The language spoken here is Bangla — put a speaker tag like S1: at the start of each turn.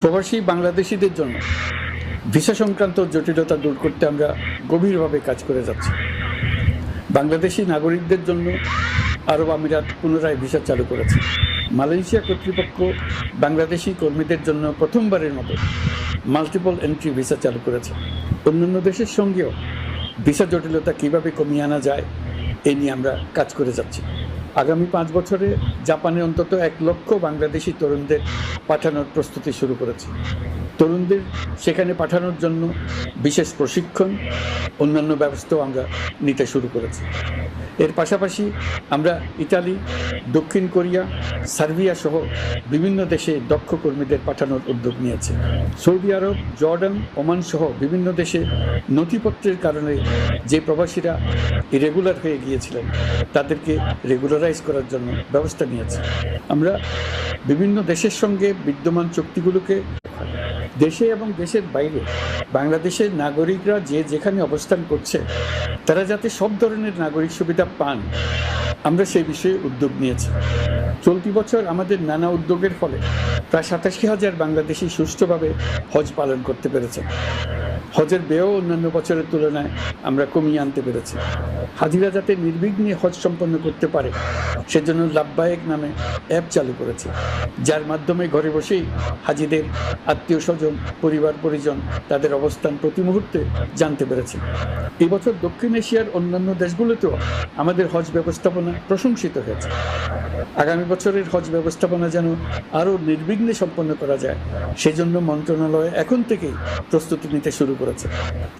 S1: প্রবাসী বাংলাদেশিদের জন্য ভিসা সংক্রান্ত জটিলতা দূর করতে আমরা গভীরভাবে কাজ করে যাচ্ছি। বাংলাদেশি নাগরিকদের জন্য আরব আমিরাত পুনরায় ভিসা চালু করেছে। মালয়েশিয়া কর্তৃপক্ষ বাংলাদেশি কর্মীদের জন্য প্রথমবারের মতো মাল্টিপল এন্ট্রি ভিসা চালু করেছে। অন্যান্য দেশের সঙ্গেও ভিসা জটিলতা কীভাবে কমিয়ে আনা যায় এ নিয়ে আমরা কাজ করে যাচ্ছি। আগামী 5 বছরে জাপানে অন্তত 1 লক্ষ বাংলাদেশি তরুণদের পাঠানোর প্রস্তুতি শুরু করেছে। তরুণদের সেখানে পাঠানোর জন্য বিশেষ প্রশিক্ষণ, অন্যান্য ব্যবস্থাও আমরা নিতে শুরু করেছি। এর পাশাপাশি আমরা ইতালি, দক্ষিণ কোরিয়া, সার্বিয়া সহ বিভিন্ন দেশে দক্ষ কর্মীদের পাঠানোর উদ্যোগ নিয়েছে। সৌদি আরব, জর্ডান, ওমান সহ বিভিন্ন দেশে নথিপত্রের কারণে যে প্রবাসীরা ইরেগুলার হয়ে গিয়েছিলেন তাদেরকে রেগুলারাইজ করার জন্য ব্যবস্থা নিয়েছে। আমরা বিভিন্ন দেশের সঙ্গে বিদ্যমান চুক্তিগুলোকে দেশে এবং দেশের বাইরে বাংলাদেশের নাগরিকরা যে যেখানে অবস্থান করছে তারা যাতে সব ধরনের নাগরিক সুবিধা পান, আমরা সেই বিষয়ে উদ্যোগ নিয়েছি। চলতি বছর আমাদের নানা উদ্যোগের ফলে প্রায় 87,000 বাংলাদেশি সুষ্ঠুভাবে হজ পালন করতে পেরেছেন। হজের ব্যয়ও অন্যান্য বছরের তুলনায় আমরা কমিয়ে আনতে পেরেছি। হাজিরা যাতে নির্বিঘ্নে হজ সম্পন্ন করতে পারে সেজন্য লাব্বায়েক নামে অ্যাপ চালু করেছে, যার মাধ্যমে ঘরে বসেই হাজিদের আত্মীয় স্বজন, পরিবার পরিজন তাদের অবস্থান প্রতি মুহূর্তে জানতে পেরেছে। এই বছর দক্ষিণ এশিয়ার অন্যান্য দেশগুলোতেও আমাদের হজ ব্যবস্থাপনা প্রশংসিত হয়েছে। আগামী বছরের হজ ব্যবস্থাপনা যেন আরও নির্বিঘ্নে সম্পন্ন করা যায় সেজন্য মন্ত্রণালয় এখন থেকেই প্রস্তুতি নিতে শুরু করেছে।